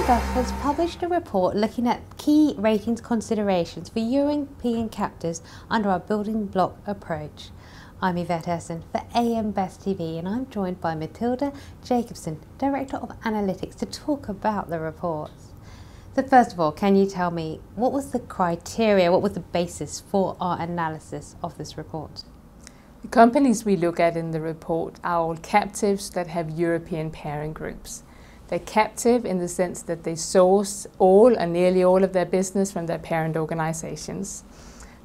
Best has published a report looking at key ratings considerations for European captives under our building block approach. I'm Yvette Essen for AM Best TV, and I'm joined by Mathilde Jakobsen, Director of Analytics, to talk about the reports. So first of all, can you tell me what was the criteria, what was the basis for our analysis of this report? The companies we look at in the report are all captives that have European parent groups. They're captive in the sense that they source all or nearly all of their business from their parent organizations.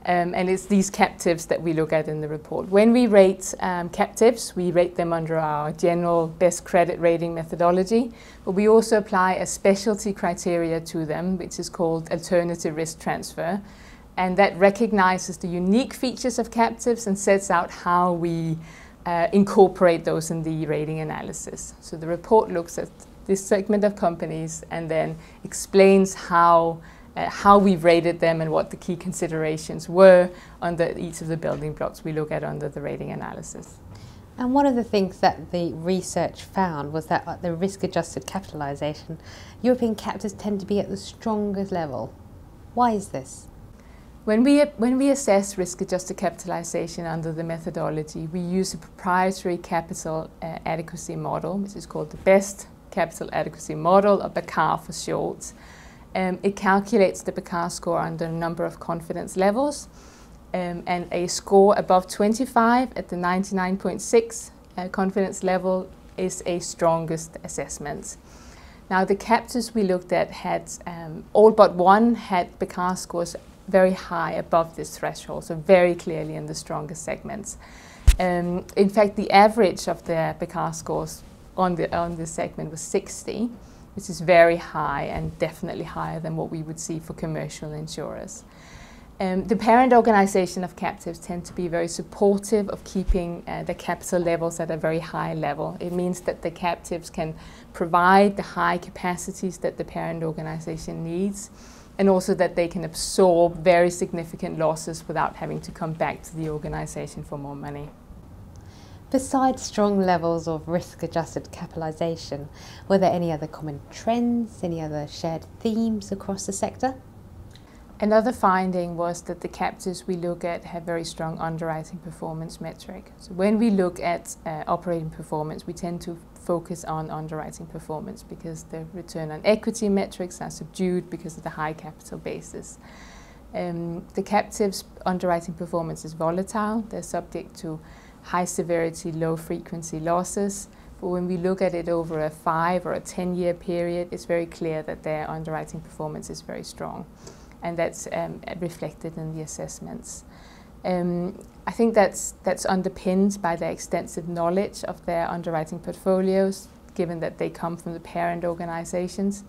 And it's these captives that we look at in the report. When we rate captives, we rate them under our general best credit rating methodology, but we also apply a specialty criteria to them, which is called alternative risk transfer. And that recognizes the unique features of captives and sets out how we incorporate those in the rating analysis. So the report looks at this segment of companies and then explains how we've rated them and what the key considerations were under each of the building blocks we look at under the rating analysis. And one of the things that the research found was that at the risk-adjusted capitalization, European captives tend to be at the strongest level. Why is this? When we assess risk-adjusted capitalization under the methodology, we use a proprietary capital adequacy model, which is called the Best Capital Adequacy Model, or BACAR for short. It calculates the BACAR score under a number of confidence levels, and a score above 25 at the 99.6 confidence level is a strongest assessment. Now, the captives we looked at had, all but one had BACAR scores very high above this threshold, so very clearly in the strongest segments. In fact, the average of their BACAR scores on this segment was 60, which is very high and definitely higher than what we would see for commercial insurers. The parent organization of captives tend to be very supportive of keeping the capital levels at a very high level. It means that the captives can provide the high capacities that the parent organization needs, and also that they can absorb very significant losses without having to come back to the organization for more money. Besides strong levels of risk-adjusted capitalization, were there any other common trends, any other shared themes across the sector? Another finding was that the captives we look at have very strong underwriting performance metric. So when we look at operating performance, we tend to focus on underwriting performance because the return on equity metrics are subdued because of the high capital basis. The captives' underwriting performance is volatile. They're subject to high severity, low frequency losses. But when we look at it over a 5 or a 10-year period, it's very clear that their underwriting performance is very strong. And that's reflected in the assessments. I think that's underpinned by their extensive knowledge of their underwriting portfolios, given that they come from the parent organizations.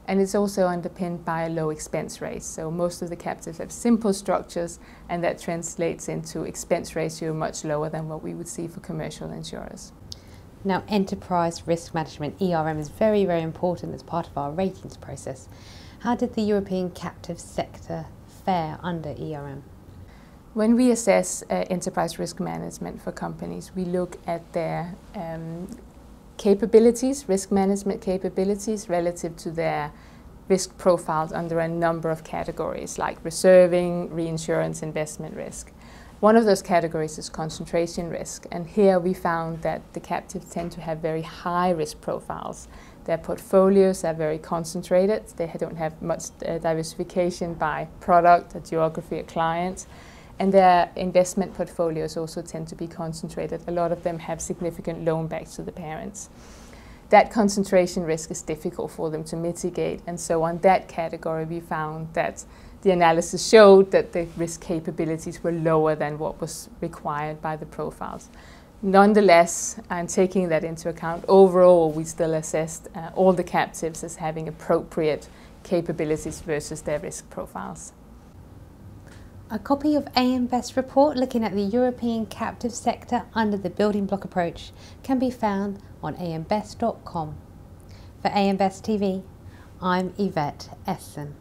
And it's also underpinned by a low expense rate. So most of the captives have simple structures, and that translates into expense ratio much lower than what we would see for commercial insurers. Now, enterprise risk management, ERM, is very, very important as part of our ratings process. How did the European captive sector fare under ERM? When we assess enterprise risk management for companies, we look at their capabilities, risk management capabilities relative to their risk profiles under a number of categories like reserving, reinsurance, investment risk. One of those categories is concentration risk, and here we found that the captives tend to have very high risk profiles. Their portfolios are very concentrated. They don't have much diversification by product, or geography, or client. And their investment portfolios also tend to be concentrated. A lot of them have significant loan backs to the parents. That concentration risk is difficult for them to mitigate, and so on that category we found that the analysis showed that the risk capabilities were lower than what was required by the profiles. Nonetheless, and taking that into account, overall we still assessed all the captives as having appropriate capabilities versus their risk profiles. A copy of AM Best report looking at the European captive sector under the building block approach can be found on ambest.com. For AM Best TV, I'm Yvette Essen.